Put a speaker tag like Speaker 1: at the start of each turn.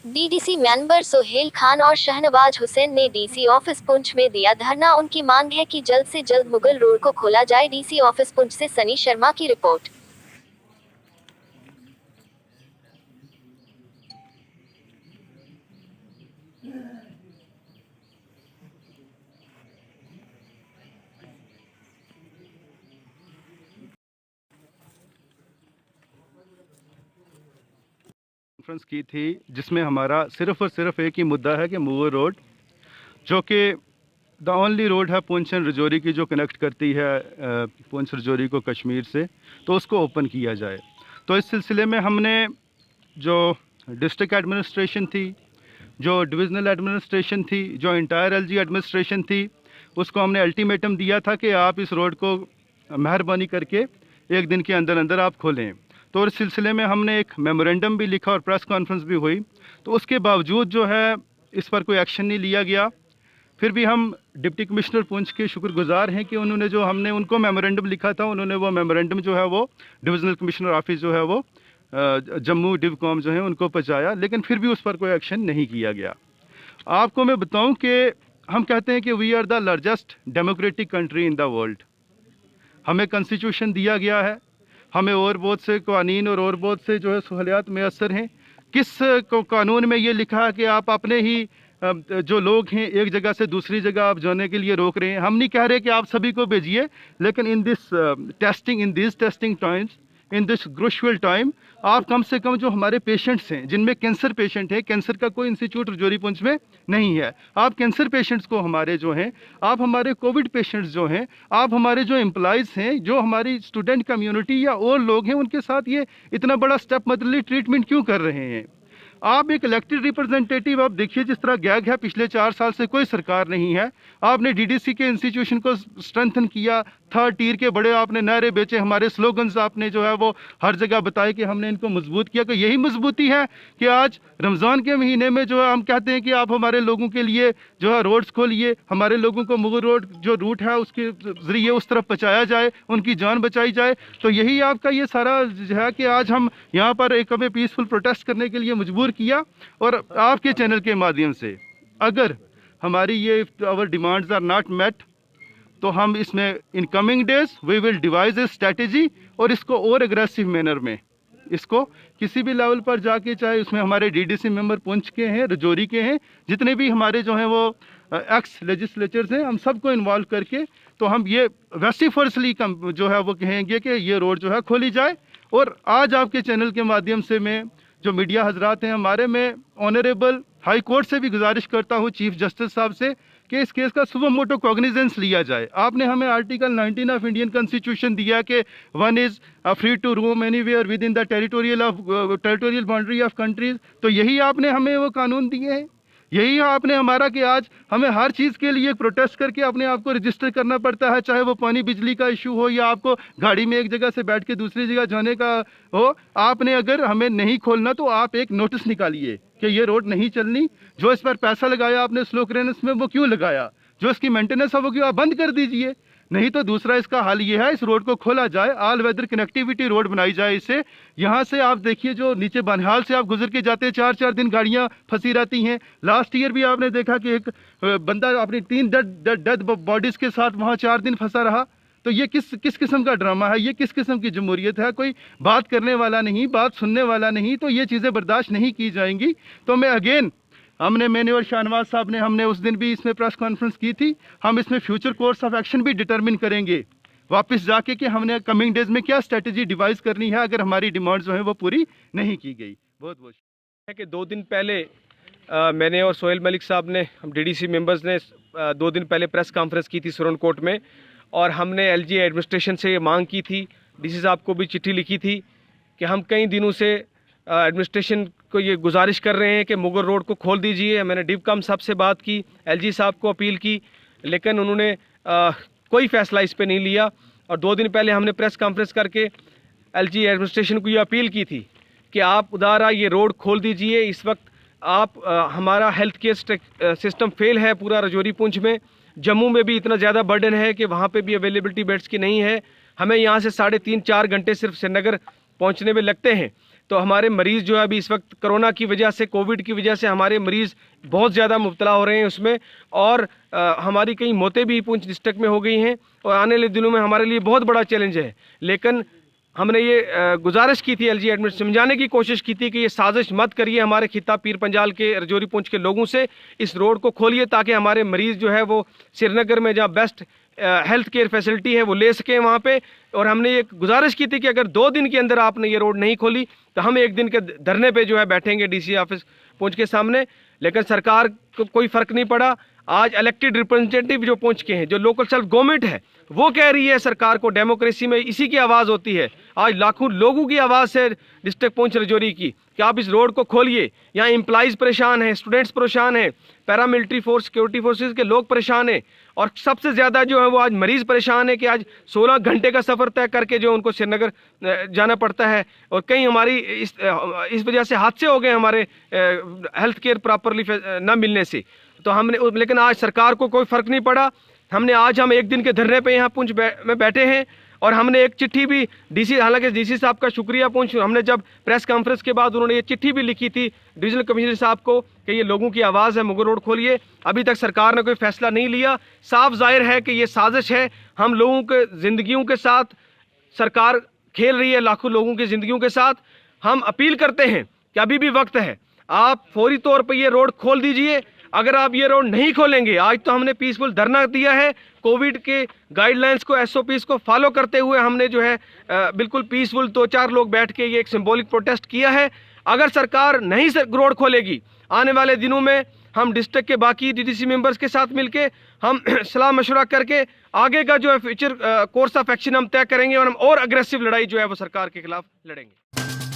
Speaker 1: DDC member Sohail Khan और शहनवाज हुसैन ने DC office Poonch में दिया धरना। उनकी मांग है कि जल्द से जल्द मुगल रोड को खोला जाए। डीसी ऑफिस पुंछ से सनी शर्मा की रिपोर्ट।
Speaker 2: कॉन्फ्रेंस की थी जिसमें हमारा सिर्फ और सिर्फ एक ही मुद्दा है कि मुगल रोड, जो कि द ओनली रोड है पुंछ एंड रजौरी की, जो कनेक्ट करती है पुंछ रजौरी को कश्मीर से, तो उसको ओपन किया जाए। तो इस सिलसिले में हमने जो डिस्ट्रिक्ट एडमिनिस्ट्रेशन थी, जो डिविजनल एडमिनिस्ट्रेशन थी, जो इंटायर एलजी एडमिनिस्ट्रेशन थी, उसको हमने अल्टीमेटम दिया था कि आप इस रोड को मेहरबानी करके एक दिन के अंदर अंदर आप खोलें। तो इस सिलसिले में हमने एक मेमोरेंडम भी लिखा और प्रेस कॉन्फ्रेंस भी हुई। तो उसके बावजूद जो है इस पर कोई एक्शन नहीं लिया गया। फिर भी हम डिप्टी कमिश्नर पुंछ के शुक्रगुजार हैं कि उन्होंने जो हमने उनको मेमोरेंडम लिखा था, उन्होंने वो मेमोरेंडम जो है वो डिविजनल कमिश्नर ऑफिस जो है वो जम्मू डिवकॉम जो है उनको पहुँचाया, लेकिन फिर भी उस पर कोई एक्शन नहीं किया गया। आपको मैं बताऊं कि हम कहते हैं कि we are the largest democratic country in the world. हमें कॉन्स्टिट्यूशन दिया गया है, हमें और बहुत से कानून और बहुत से जो है सहूलियात मैसर हैं। किस कानून में ये लिखा है कि आप अपने ही जो लोग हैं एक जगह से दूसरी जगह आप जाने के लिए रोक रहे हैं? हम नहीं कह रहे कि आप सभी को भेजिए, लेकिन in this testing times, in this crucial time, आप कम से कम जो हमारे पेशेंट्स हैं, जिनमें कैंसर पेशेंट है, कैंसर का कोई इंस्टीट्यूट रजौरी पुंछ में नहीं है, आप कैंसर पेशेंट्स को हमारे जो हैं, आप हमारे कोविड पेशेंट्स जो हैं, आप हमारे जो एम्प्लॉइज़ हैं, जो हमारी स्टूडेंट कम्युनिटी या और लोग हैं, उनके साथ ये इतना बड़ा स्टेप मदली ट्रीटमेंट क्यों कर रहे हैं? आप एक इलेक्टेड रिप्रेजेंटेटिव, आप देखिए जिस तरह गैग है, पिछले 4 साल से कोई सरकार नहीं है। आपने डीडीसी के इंस्टीट्यूशन को स्ट्रेंथन किया, थर्ड टीयर के बड़े आपने नारे बेचे, हमारे स्लोगन्स आपने जो है वो हर जगह बताए कि हमने इनको मजबूत किया। कि यही मजबूती है कि आज रमज़ान के महीने में जो है हम कहते हैं कि आप हमारे लोगों के लिए जो है रोड्स खोलिए, हमारे लोगों को मुगल रोड जो रूट है उसके ज़रिए उस तरफ पहुँचाया जाए, उनकी जान बचाई जाए। तो यही आपका ये सारा जो है कि आज हम यहाँ पर एक हमें पीसफुल प्रोटेस्ट करने के लिए मजबूर किया। और आपके चैनल के माध्यम से अगर हमारी ये our demands are not met, तो हम इसमें in coming days we will devise a strategy, और इसको और एग्रेसिव मैनर में इसको किसी भी लेवल पर जाके, चाहे उसमें हमारे डीडीसी मेंबर पुंछ के हैं, रजौरी के हैं, जितने भी हमारे जो हैं वो एक्स लेजिस्लेचर्स हैं, हम सबको इन्वॉल्व करके तो हम ये वेसिफर्सली जो है वो कहेंगे कि ये रोड जो है खोली जाए। और आज आपके चैनल के माध्यम से मैं जो मीडिया हजरात हैं हमारे, मैं ऑनरेबल हाई कोर्ट से भी गुजारिश करता हूँ, चीफ जस्टिस साहब से, कि इस केस का सुबह मोटो कॉग्निजेंस लिया जाए। आपने हमें आर्टिकल 19 ऑफ इंडियन कॉन्स्टिट्यूशन दिया कि one is free to roam anywhere within the territorial boundary of countries. तो यही आपने हमें वो कानून दिए हैं, यही आपने हमारा कि आज हमें हर चीज़ के लिए प्रोटेस्ट करके अपने आप को रजिस्टर करना पड़ता है, चाहे वो पानी बिजली का इशू हो या आपको गाड़ी में एक जगह से बैठ के दूसरी जगह जाने का हो। आपने अगर हमें नहीं खोलना तो आप एक नोटिस निकालिए कि ये रोड नहीं चलनी। जो इस पर पैसा लगाया आपने स्लो क्लियरेंस में, वो क्यों लगाया? जो इसकी मेंटेनेंस है वो क्यों आप बंद कर दीजिए। नहीं तो दूसरा इसका हल ये है, इस रोड को खोला जाए, ऑल वेदर कनेक्टिविटी रोड बनाई जाए। इससे यहाँ से आप देखिए जो नीचे बनिहाल से आप गुजर के जाते हैं, 4-4 दिन गाड़ियाँ फंसी रहती हैं। लास्ट ईयर भी आपने देखा कि एक बंदा अपनी 3 डेड बॉडीज़ के साथ वहाँ 4 दिन फंसा रहा। तो ये किस किस्म का ड्रामा है, ये किस किस्म की जमहूरियत है? कोई बात करने वाला नहीं, बात सुनने वाला नहीं। तो ये चीज़ें बर्दाश्त नहीं की जाएंगी। तो मैं अगेन मैंने और शाहनवाज साहब ने हमने उस दिन भी इसमें प्रेस कॉन्फ्रेंस की थी, हम इसमें फ्यूचर कोर्स ऑफ एक्शन भी डिटरमिन करेंगे वापस जाके कि हमने कमिंग डेज में क्या स्ट्रेटजी डिवाइस करनी है अगर हमारी डिमांड जो है वो पूरी नहीं की गई। बहुत बहुत
Speaker 3: है कि 2 दिन पहले मैंने और सोहेल मलिक साहब ने, हम डीडीसी मेंबर्स ने 2 दिन पहले प्रेस कॉन्फ्रेंस की थी सुरन कोर्ट में, और हमने एलजी एडमिनिस्ट्रेशन से ये मांग की थी, डीसी साहब को भी चिट्ठी लिखी थी कि हम कई दिनों से एडमिनिस्ट्रेशन को ये गुजारिश कर रहे हैं कि मुगल रोड को खोल दीजिए। मैंने डिवकॉम साहब से बात की, एलजी साहब को अपील की, लेकिन उन्होंने कोई फ़ैसला इस पे नहीं लिया। और 2 दिन पहले हमने प्रेस कॉन्फ्रेंस करके एलजी एडमिनिस्ट्रेशन को ये अपील की थी कि आप उदारा ये रोड खोल दीजिए। इस वक्त आप हमारा हेल्थ केयर सिस्टम फेल है पूरा रजौरी पुंछ में। जम्मू में भी इतना ज़्यादा बर्डन है कि वहाँ पे भी अवेलेबिलिटी बेड्स की नहीं है। हमें यहाँ से 3.5-4 घंटे सिर्फ श्रीनगर पहुँचने में लगते हैं। तो हमारे मरीज़ जो है अभी इस वक्त कोरोना की वजह से, कोविड की वजह से हमारे मरीज़ बहुत ज़्यादा मुब्तला हो रहे हैं उसमें, और हमारी कई मौतें भी पुंछ डिस्ट्रिक्ट में हो गई हैं, और आने वाले दिनों में हमारे लिए बहुत बड़ा चैलेंज है। लेकिन हमने ये गुजारिश की थी, एलजी एडमिनिस्ट्रेशन समझाने की कोशिश की थी कि ये साजिश मत करिए हमारे खिता पीर पंजाल के, रजौरी पुंछ के लोगों से, इस रोड को खोलिए ताकि हमारे मरीज़ जो है वो श्रीनगर में जहाँ बेस्ट हेल्थ केयर फैसिलिटी है वो ले सकें वहाँ पे। और हमने ये गुजारिश की थी कि अगर 2 दिन के अंदर आपने ये रोड नहीं खोली तो हम 1 दिन के धरने पे जो है बैठेंगे डीसी ऑफिस पुंछ के सामने। लेकिन सरकार को कोई फ़र्क नहीं पड़ा। आज इलेक्टेड रिप्रेजेंटेटिव जो पुंछ के हैं, जो लोकल सेल्फ गवर्नमेंट है, वो कह रही है सरकार को, डेमोक्रेसी में इसी की आवाज़ होती है। आज लाखों लोगों की आवाज़ है डिस्ट्रिक्ट पुंछ रजौरी की कि आप इस रोड को खोलिए। यहाँ एम्प्लॉइज़ परेशान हैं, स्टूडेंट्स परेशान हैं, पैरामिलिट्री फोर्स, सिक्योरिटी फोर्सेस के लोग परेशान हैं, और सबसे ज़्यादा जो है वो आज मरीज़ परेशान है कि आज 16 घंटे का सफ़र तय करके जो उनको श्रीनगर जाना पड़ता है। और कई हमारी इस वजह से हादसे हो गए हमारे हेल्थ केयर प्रॉपरली ना मिलने से। तो हमने, लेकिन आज सरकार को कोई फ़र्क नहीं पड़ा। हम 1 दिन के धरने पे यहाँ पुंछ में बैठे हैं, और हमने एक चिट्ठी भी डीसी, हालांकि डीसी साहब का शुक्रिया पुंछ, हमने जब प्रेस कॉन्फ्रेंस के बाद उन्होंने ये चिट्ठी भी लिखी थी डिविजनल कमिश्नर साहब को कि ये लोगों की आवाज़ है, मुगल रोड खोलिए। अभी तक सरकार ने कोई फैसला नहीं लिया। साफ जाहिर है कि ये साजिश है, हम लोगों के ज़िंदगियों के साथ सरकार खेल रही है, लाखों लोगों की ज़िंदगियों के साथ। हम अपील करते हैं कि अभी भी वक्त है, आप फौरी तौर पर ये रोड खोल दीजिए। अगर आप ये रोड नहीं खोलेंगे, आज तो हमने पीसफुल धरना दिया है, कोविड के गाइडलाइंस को, SOPs को फॉलो करते हुए हमने जो है बिल्कुल पीसफुल 2-4 लोग बैठ के ये एक सिंबॉलिक प्रोटेस्ट किया है। अगर सरकार नहीं रोड खोलेगी, आने वाले दिनों में हम डिस्ट्रिक्ट के बाकी DDC मेंबर्स के साथ मिलके हम सलाह मशवरा करके आगे का जो है फ्यूचर कोर्स ऑफ एक्शन हम तय करेंगे, और हम और अग्रेसिव लड़ाई जो है वो सरकार के खिलाफ लड़ेंगे।